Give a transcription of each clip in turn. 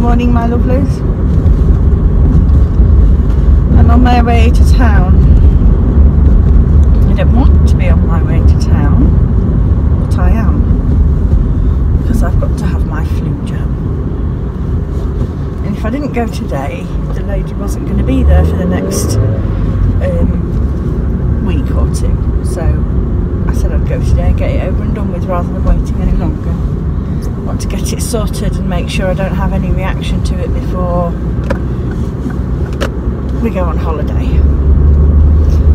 Morning, my lovelies. I'm on my way to town. I don't want to be on my way to town, but I am, because I've got to have my flu jab. And if I didn't go today, the lady wasn't going to be there for the next week or two. So I said I'd go today and get it over and done with rather than waiting any longer. I want to get it sorted and make sure I don't have any reaction to it before we go on holiday.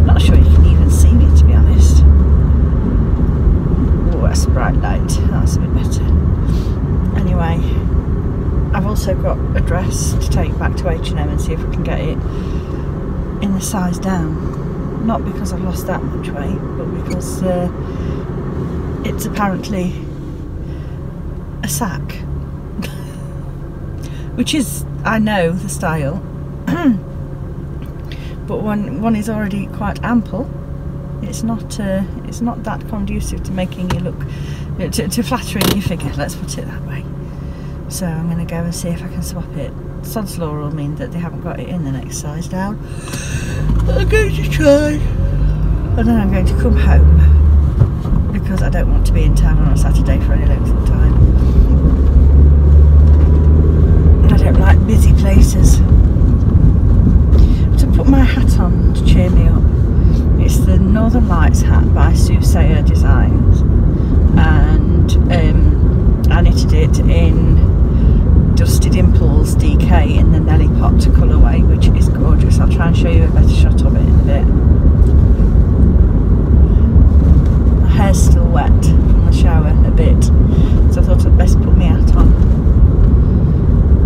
Not sure you can even see me, to be honest. Oh, that's a bright light. That's a bit better. Anyway, I've also got a dress to take back to H&M and see if we can get it in the size down. Not because I've lost that much weight, but because it's apparently a sack, which is, I know, the style, but one is already quite ample. It's not that conducive to making you look, to flattering your figure, let's put it that way. So I'm going to go and see if I can swap it. Sod's law will mean that they haven't got it in the next size down. I'm going to try, and then I'm going to come home, because I don't want to be in town on a Saturday for any length of time. I don't like busy places. To put my hat on to cheer me up, it's the Northern Lights hat by Soothsayer Designs, and I knitted it in Dusty Dimples DK in the Nelly Pot colourway, which is gorgeous. I'll try and show you a better shot of it in a bit. My hair's still wet from the shower a bit, so I thought I'd best put my hat on.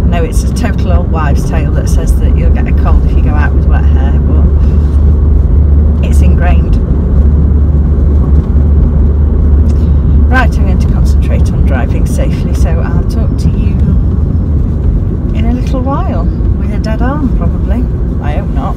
I know it's a total old wives' tale that says that you'll get a cold if you go out with wet hair, but it's ingrained. Right, I'm going to concentrate on driving safely, so I'll talk to you in a little while, with a dead arm probably. I hope not.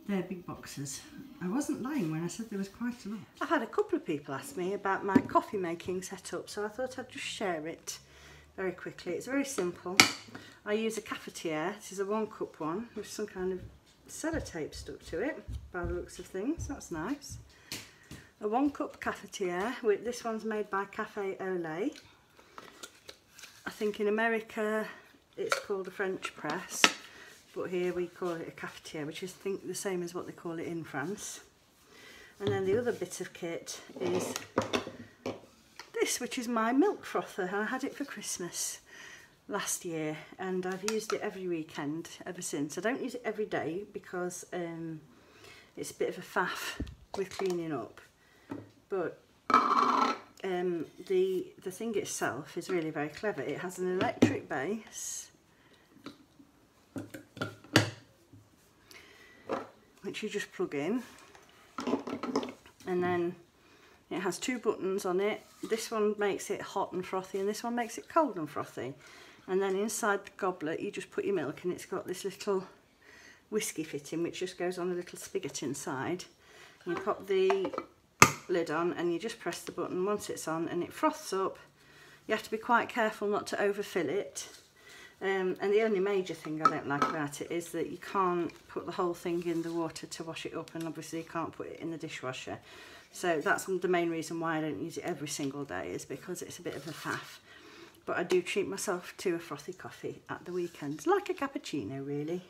They're big boxes. I wasn't lying when I said there was quite a lot. I've had a couple of people ask me about my coffee making setup, so I thought I'd just share it very quickly. It's very simple. I use a cafetiere. This is a 1 cup one with some kind of sellotape stuck to it by the looks of things. That's nice. A 1 cup cafetiere. This one's made by Cafe au Lait. I think in America it's called a French press, but here we call it a cafetiere, which is I think the same as what they call it in France. And then the other bit of kit is this, which is my milk frother. I had it for Christmas last year and I've used it every weekend ever since. I don't use it every day because it's a bit of a faff with cleaning up, but the thing itself is really very clever. It has an electric base which you just plug in, and then it has 2 buttons on it. This one makes it hot and frothy and this one makes it cold and frothy. And then inside the goblet you just put your milk, and it's got this little whiskey fitting which just goes on a little spigot inside. You pop the lid on and you just press the button once it's on and it froths up. You have to be quite careful not to overfill it. And the only major thing I don't like about it is that you can't put the whole thing in the water to wash it up, and obviously you can't put it in the dishwasher. So that's the main reason why I don't use it every single day, is because it's a bit of a faff. But I do treat myself to a frothy coffee at the weekends, like a cappuccino really.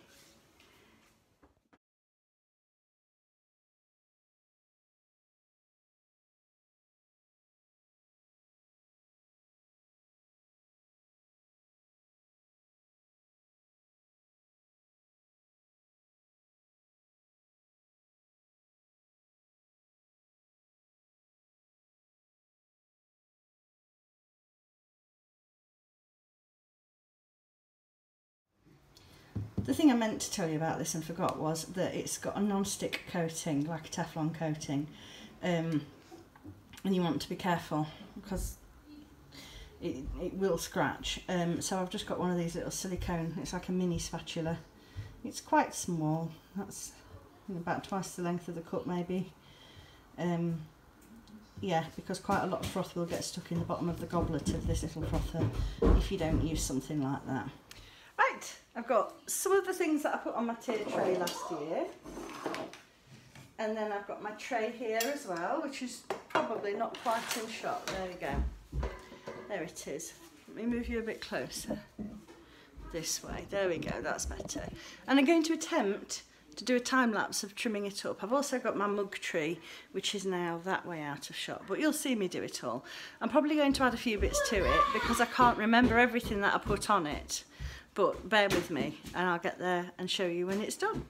The thing I meant to tell you about this and forgot was that it's got a non-stick coating, like a Teflon coating, and you want to be careful because it will scratch. So I've just got one of these little silicone, it's like a mini spatula. It's quite small, that's about twice the length of the cup maybe. Yeah, because quite a lot of froth will get stuck in the bottom of the goblet of this little frother if you don't use something like that. Right, I've got some of the things that I put on my tier tray last year, and then I've got my tray here as well, which is probably not quite in shot. There we go, there it is. Let me move you a bit closer this way. There we go, that's better. And I'm going to attempt to do a time lapse of trimming it up. I've also got my mug tree, which is now that way out of shot, but you'll see me do it all. I'm probably going to add a few bits to it because I can't remember everything that I put on it. But bear with me and I'll get there and show you when it's done.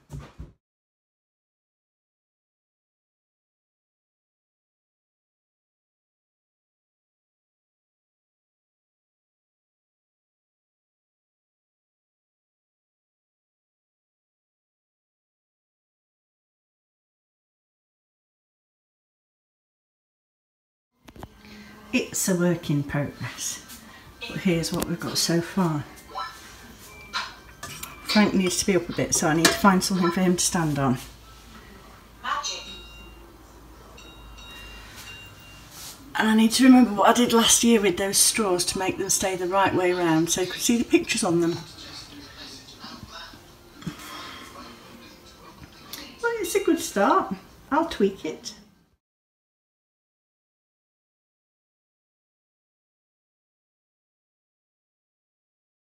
It's a work in progress, but here's what we've got so far. Frank needs to be up a bit, so I need to find something for him to stand on. And I need to remember what I did last year with those straws to make them stay the right way around so you could see the pictures on them. Well, it's a good start. I'll tweak it.